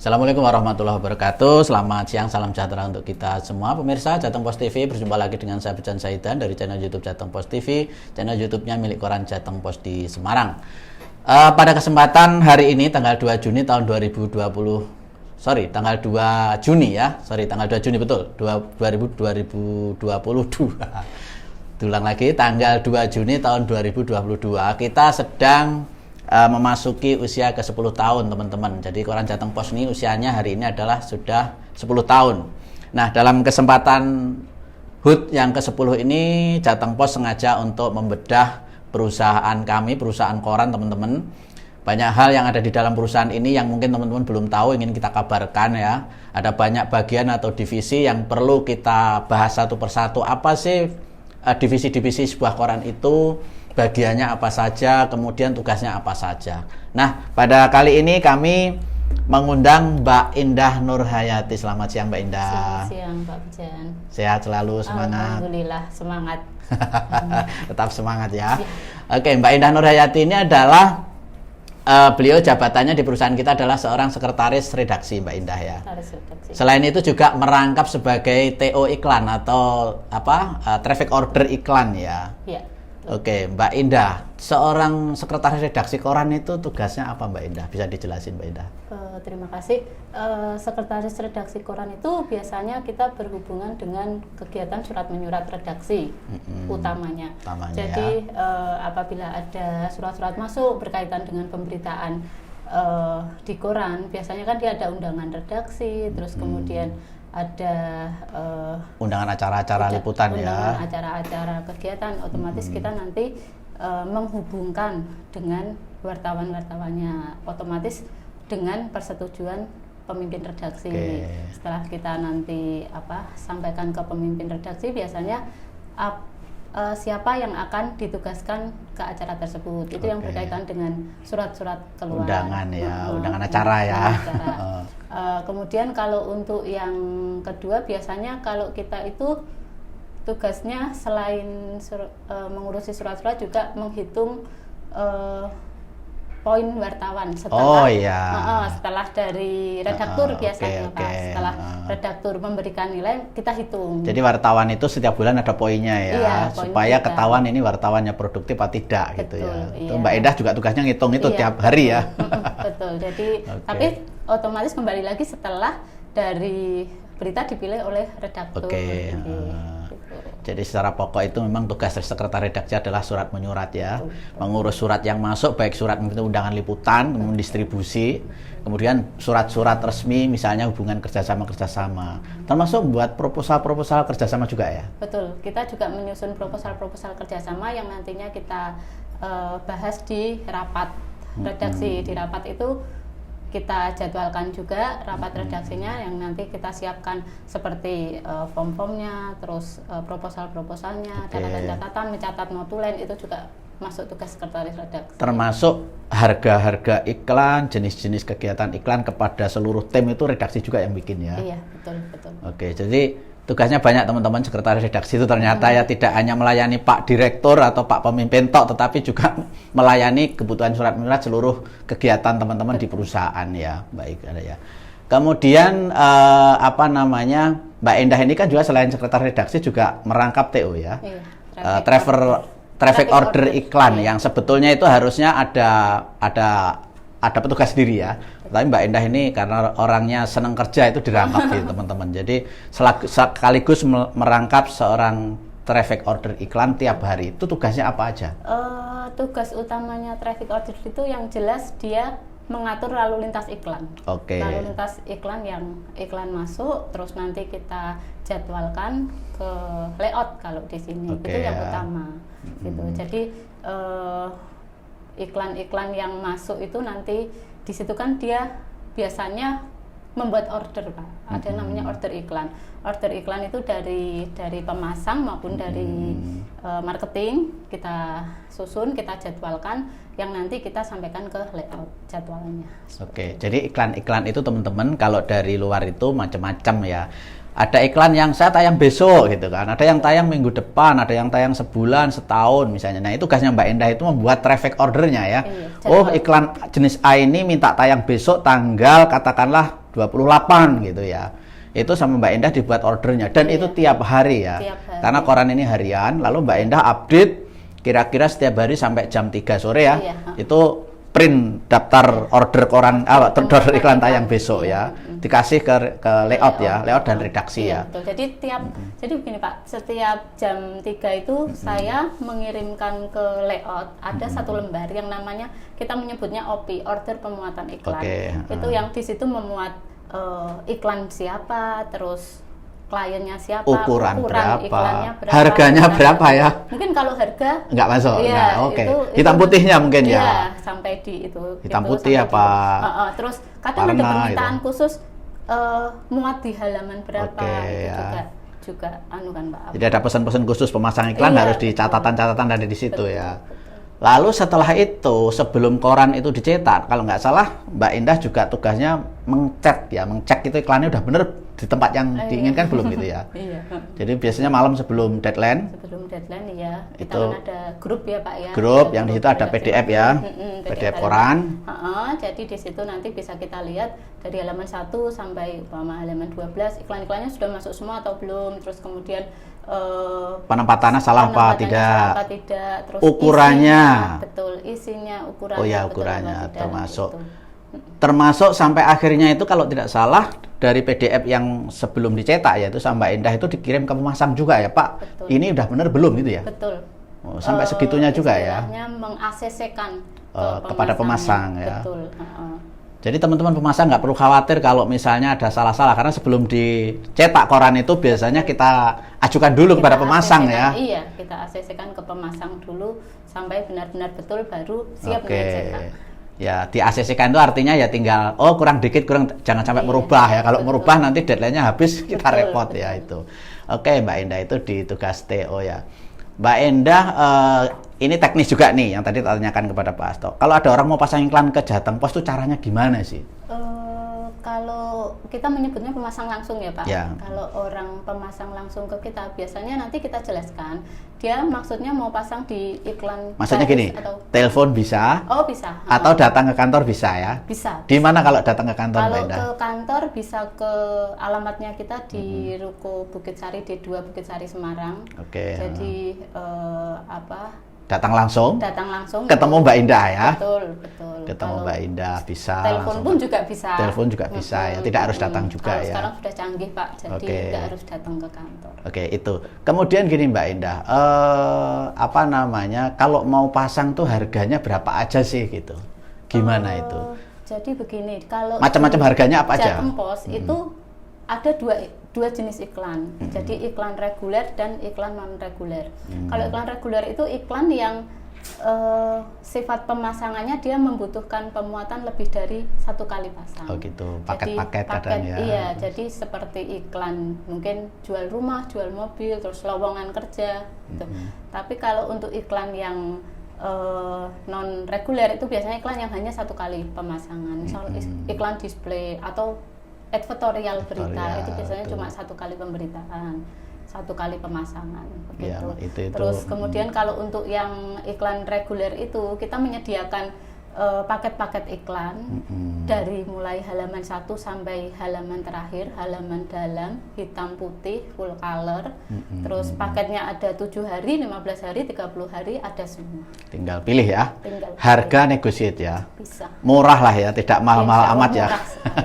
Assalamualaikum warahmatullahi wabarakatuh. Selamat siang, salam sejahtera untuk kita semua pemirsa Jateng Post TV. Berjumpa lagi dengan saya Bejan Saidan dari channel YouTube Jateng Post TV, channel YouTube-nya milik koran Jateng Post di Semarang. Pada kesempatan hari ini tanggal 2 Juni tahun 2022 Ulang lagi, tanggal 2 Juni tahun 2022 kita sedang memasuki usia ke 10 tahun teman-teman. Jadi koran Jateng Post ini usianya hari ini adalah sudah 10 tahun. Nah, dalam kesempatan HUT yang ke-10 ini Jateng Post sengaja untuk membedah perusahaan kami, perusahaan koran teman-teman. Banyak hal yang ada di dalam perusahaan ini yang mungkin teman-teman belum tahu, ingin kita kabarkan ya. Ada banyak bagian atau divisi yang perlu kita bahas satu persatu. Apa sih divisi-divisi sebuah koran itu, bagiannya apa saja, kemudian tugasnya apa saja. Nah, pada kali ini kami mengundang Mbak Indah Nurhayati. Selamat siang Mbak Indah. Selamat siang Pak Bejan. Sehat selalu, semangat. Alhamdulillah, semangat. Tetap semangat ya. Oke, Mbak Indah Nurhayati ini adalah beliau jabatannya di perusahaan kita adalah seorang sekretaris redaksi Mbak Indah ya. Selain itu juga merangkap sebagai TO iklan atau traffic order iklan ya. Iya. Oke, Mbak Indah, seorang sekretaris redaksi koran itu tugasnya apa Mbak Indah? Bisa dijelasin Mbak Indah? Terima kasih. Sekretaris redaksi koran itu biasanya kita berhubungan dengan kegiatan surat menyurat redaksi utamanya. Jadi apabila ada surat-surat masuk berkaitan dengan pemberitaan di koran, biasanya kan dia ada undangan redaksi, terus kemudian ada undangan acara-acara liputan ya, acara-acara kegiatan, otomatis kita nanti menghubungkan dengan wartawan-wartawannya, otomatis dengan persetujuan pemimpin redaksi. Setelah kita nanti sampaikan ke pemimpin redaksi, biasanya siapa yang akan ditugaskan ke acara tersebut, itu yang berkaitan dengan surat-surat keluar, undangan ya, undangan acara ya. Kemudian kalau untuk yang kedua, biasanya kalau kita itu tugasnya selain mengurusi surat-surat juga menghitung poin wartawan setelah dari redaktur biasanya Pak. Setelah redaktur memberikan nilai, kita hitung. Jadi wartawan itu setiap bulan ada poinnya ya, iya, supaya ketahuan ini wartawannya produktif atau tidak. Betul, gitu ya. Iya. Mbak Indah juga tugasnya ngitung itu tiap hari ya. Betul. Jadi tapi otomatis kembali lagi setelah dari berita dipilih oleh redaktur. Jadi secara pokok itu memang tugas sekretaris redaksi adalah surat menyurat ya, mengurus surat yang masuk, baik surat undangan liputan, kemudian distribusi, kemudian surat-surat resmi, misalnya hubungan kerjasama, termasuk buat proposal kerjasama juga ya. Betul, kita juga menyusun proposal kerjasama yang nantinya kita bahas di rapat redaksi. Di rapat itu kita jadwalkan juga rapat redaksinya yang nanti kita siapkan seperti form-formnya, terus proposal-proposalnya, catatan-catatan, mencatat notulen, itu juga masuk tugas sekretaris redaksi. Termasuk harga-harga iklan, jenis-jenis kegiatan iklan kepada seluruh tim itu redaksi juga yang bikin ya. Iya, betul. Oke, jadi tugasnya banyak teman-teman sekretaris redaksi itu ternyata ya, tidak hanya melayani Pak Direktur atau Pak Pemimpin tok, tetapi juga melayani kebutuhan surat menyurat seluruh kegiatan teman-teman di perusahaan ya. Baik, ada ya. Kemudian Mbak Indah ini kan juga selain sekretaris redaksi juga merangkap TO ya. Iya, traffic order iklan yang sebetulnya itu harusnya ada petugas sendiri ya. Tapi Mbak Indah ini karena orangnya senang kerja itu dirangkap gitu teman-teman. Jadi sekaligus merangkap seorang traffic order iklan tiap hari. Itu tugasnya apa aja? Tugas utamanya traffic order itu yang jelas dia mengatur lalu lintas iklan. Lalu lintas iklan yang iklan masuk, terus nanti kita jadwalkan ke layout kalau di sini. Itu yang utama. Gitu. Jadi iklan-iklan yang masuk itu nanti di situ kan dia biasanya membuat order Pak. Ada namanya order iklan. Order iklan itu dari pemasang maupun dari marketing kita susun, kita jadwalkan, yang nanti kita sampaikan ke layout jadwalnya. Jadi iklan-iklan itu teman-teman kalau dari luar itu macam-macam ya. Ada iklan yang saya tayang besok gitu kan, ada yang tayang minggu depan, ada yang tayang sebulan, setahun misalnya. Nah itu tugasnya Mbak Indah itu membuat traffic ordernya ya. Iklan jenis A ini minta tayang besok tanggal katakanlah 28 gitu ya. Itu sama Mbak Endah dibuat ordernya dan itu tiap hari ya. Tiap hari. Karena koran ini harian, lalu Mbak Endah update kira-kira setiap hari sampai jam 3 sore ya. Itu print daftar order koran order iklan tayang besok ya. Dikasih ke layout ya, layout dan redaksi ya. Betul. Jadi jadi begini Pak, setiap jam 3 itu saya mengirimkan ke layout ada satu lembar yang namanya kita menyebutnya OP, order pemuatan iklan. Itu yang di situ memuat iklan siapa, terus kliennya siapa, ukuran berapa, iklannya berapa, harganya berapa ya? Mungkin kalau harga nggak masuk, ya, hitam putihnya mungkin ya. Sampai di itu. Hitam putih apa? Terus kadang ada permintaan khusus muat di halaman berapa, itu juga anu kan Pak. Jadi ada pesan-pesan khusus pemasang iklan harus di catatan-catatan ada di situ ya. Lalu setelah itu, sebelum koran itu dicetak, kalau nggak salah Mbak Endah juga tugasnya mengcek itu iklannya udah bener di tempat yang diinginkan belum gitu ya. Jadi biasanya malam sebelum deadline. Sebelum deadline ya. Kita kan ada grup ya Pak ya. Grup yang di situ ada PDF ya. PDF koran. Jadi di situ nanti bisa kita lihat dari halaman 1 sampai halaman 12 iklan-iklannya sudah masuk semua atau belum. Terus kemudian penempatannya salah apa tidak, terus ukurannya isinya, betul isinya ukurannya, oh ya ukurannya termasuk sampai akhirnya itu kalau tidak salah dari PDF yang sebelum dicetak ya itu sama Mbak Endah itu dikirim ke pemasang juga ya Pak. Betul. Ini udah benar belum gitu ya? Betul. Sampai segitunya juga ya? Meng-ACC-kan kepada pemasang ya. Betul. Jadi teman-teman pemasang nggak perlu khawatir kalau misalnya ada salah-salah karena sebelum dicetak koran itu biasanya kita ajukan dulu kepada pemasang ya. Iya, kita ACC-kan ke pemasang dulu sampai benar-benar betul baru siap dicetak. Ya, di ACC-kan itu artinya ya tinggal kurang dikit jangan sampai merubah ya. Kalau merubah nanti deadline-nya habis kita repot ya itu. Oke, Mbak Endah itu di tugas TO ya. Mbak Endah ini teknis juga nih yang tadi tanyakan kepada Pak Asto. Kalau ada orang mau pasang iklan ke Jateng Pos itu caranya gimana sih? Kalau kita menyebutnya pemasang langsung ya Pak. Ya. Kalau orang pemasang langsung ke kita biasanya nanti kita jelaskan dia maksudnya mau pasang di iklan. Maksudnya gini, telepon bisa? Oh bisa. Atau datang ke kantor bisa ya? Bisa. Di mana kalau datang ke kantor Mbak Endah? Kalau ke kantor bisa ke alamatnya kita di Ruko Bukit Sari D2 Bukit Sari Semarang. Oke. Jadi datang langsung ketemu Mbak Endah ya. Betul. Ketemu Mbak Endah bisa. Telepon pun juga bisa. Telepon juga bisa ya, tidak harus datang juga ya. Sekarang sudah canggih Pak, jadi tidak harus datang ke kantor. Oke, itu. Kemudian gini Mbak Endah, kalau mau pasang tuh harganya berapa aja sih gitu? Gimana itu? Jadi begini, kalau macam-macam harganya apa aja? Jateng Pos itu ada dua jenis iklan. Jadi iklan reguler dan iklan non reguler. Kalau iklan reguler itu iklan yang sifat pemasangannya dia membutuhkan pemuatan lebih dari 1 kali pasang. Oh gitu, paket-paket kadang ya. Iya, jadi seperti iklan mungkin jual rumah, jual mobil, terus lowongan kerja gitu. Tapi kalau untuk iklan yang non reguler itu biasanya iklan yang hanya 1 kali pemasangan. Misal iklan display atau advertorial berita itu biasanya cuma 1 kali pemberitaan, 1 kali pemasangan begitu. Ya, itu. Terus kemudian kalau untuk yang iklan reguler itu kita menyediakan paket-paket iklan dari mulai halaman 1 sampai halaman terakhir, halaman dalam, hitam putih, full color. Terus paketnya ada 7 hari, 15 hari, 30 hari, ada semua. Tinggal pilih ya. Harga negotiate ya. Bisa. Murah lah ya, tidak mahal-mahal amat ya.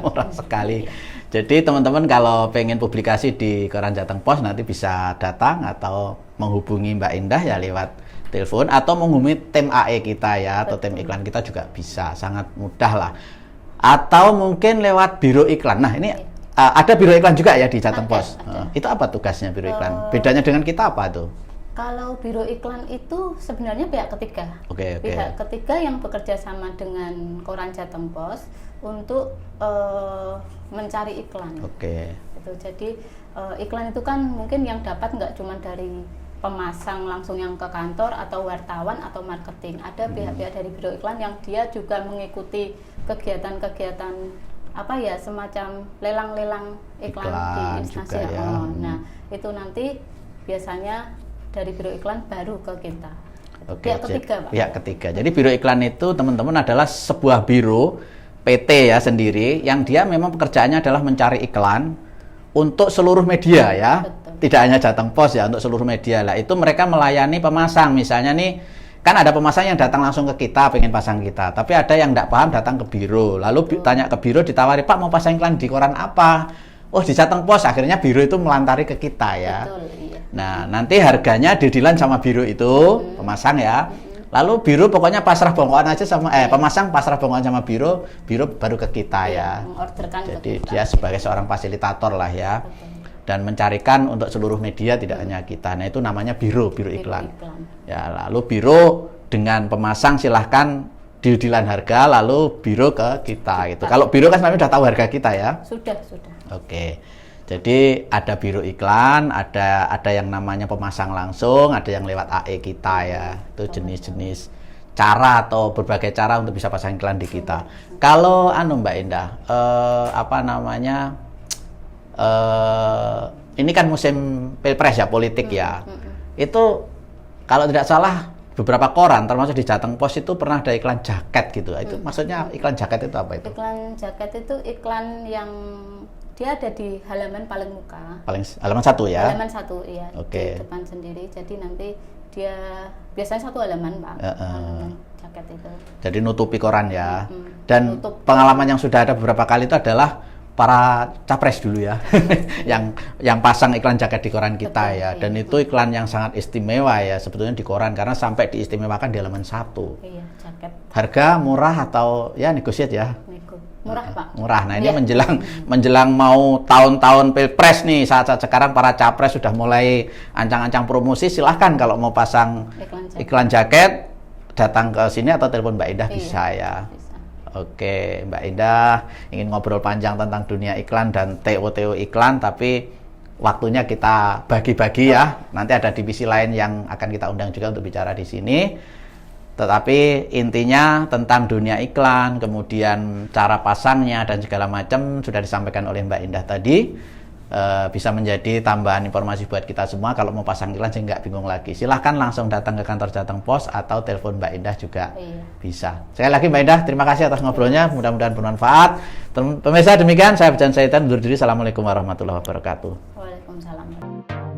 Murah sekali. Jadi teman-teman kalau pengen publikasi di Koran Jateng Pos nanti bisa datang atau menghubungi Mbak Endah ya lewat telepon atau menghubungi tim AE kita ya atau tim iklan kita juga bisa, sangat mudah lah. Atau mungkin lewat biro iklan. Nah ini ada biro iklan juga ya di Jateng Pos. Itu apa tugasnya biro iklan? Bedanya dengan kita apa tuh? Kalau biro iklan itu sebenarnya pihak ketiga. Pihak ketiga yang bekerja sama dengan Koran Jateng Pos untuk mencari iklan. Gitu. Jadi iklan itu kan mungkin yang dapat nggak cuma dari pemasang langsung yang ke kantor atau wartawan atau marketing. Ada pihak-pihak dari biro iklan yang dia juga mengikuti kegiatan-kegiatan semacam lelang-lelang iklan di instansi ya. Nah, itu nanti biasanya dari biro iklan baru ke kita. Pihak ketiga, Pak. Pihak ketiga. Jadi biro iklan itu teman-teman adalah sebuah biro PT ya sendiri yang dia memang pekerjaannya adalah mencari iklan untuk seluruh media ya. Betul. Tidak hanya Jateng Pos ya, untuk seluruh media lah. Itu mereka melayani pemasang. Misalnya nih, kan ada pemasang yang datang langsung ke kita pengen pasang kita, tapi ada yang tidak paham datang ke biro, lalu tanya ke biro, ditawari, Pak mau pasang iklan di koran apa? Oh di Jateng Pos. Akhirnya biro itu melantari ke kita ya. Betul, iya. Nah nanti harganya didilan sama biro itu pemasang ya. Lalu biro pokoknya pasrah bongkoan aja sama pemasang pasrah bongkoan sama biro baru ke kita ya. Mengorderkan Jadi ke kita. dia sebagai seorang fasilitator lah ya. Betul. Dan mencarikan untuk seluruh media tidak hanya kita. Nah itu namanya biro iklan. Ya lalu biro dengan pemasang silahkan didilan harga, lalu biro ke kita gitu. Kalau biro kan sebenarnya udah tahu harga kita ya. Sudah. Oke. Jadi ada biro iklan, ada yang namanya pemasang langsung, ada yang lewat AE kita ya. Itu jenis-jenis cara atau berbagai cara untuk bisa pasang iklan di kita. Kalau Mbak Indah, ini kan musim Pilpres ya, politik ya. Itu kalau tidak salah beberapa koran termasuk di Jateng Pos itu pernah ada iklan jaket gitu. Itu maksudnya iklan jaket itu apa itu? Iklan jaket itu iklan yang dia ada di halaman paling muka. Halaman 1 ya? Halaman 1 iya. Oke. Di depan sendiri. Jadi nanti dia biasanya 1 halaman, Pak. Halaman jaket itu. Jadi nutupi koran ya. Dan Nutup. pengalaman yang sudah ada beberapa kali itu adalah para capres dulu ya. yang pasang iklan jaket di koran kita. Betul, ya. Dan iya. itu iklan yang sangat istimewa ya sebetulnya di koran karena sampai diistimewakan di halaman 1. Iya, jaket. Harga murah atau ya negosiat ya? Murah, Pak. Murah. Nah, ini Iya. menjelang mau tahun-tahun Pilpres nih, saat sekarang para capres sudah mulai ancang-ancang promosi, silahkan kalau mau pasang iklan jaket datang ke sini atau telepon Mbak Indah bisa ya. Bisa. Oke, Mbak Indah ingin ngobrol panjang tentang dunia iklan dan TO iklan, tapi waktunya kita bagi-bagi ya. Nanti ada divisi lain yang akan kita undang juga untuk bicara di sini. Tetapi intinya tentang dunia iklan, kemudian cara pasangnya dan segala macam sudah disampaikan oleh Mbak Indah tadi. Bisa menjadi tambahan informasi buat kita semua. Kalau mau pasang iklan sih nggak bingung lagi. Silahkan langsung datang ke kantor Jateng Pos atau telepon Mbak Indah juga bisa. Sekali lagi Mbak Indah, terima kasih atas ngobrolnya. Mudah-mudahan bermanfaat. Pemirsa demikian, saya Bijan Saitan undur diri. Assalamualaikum warahmatullahi wabarakatuh. Waalaikumsalam.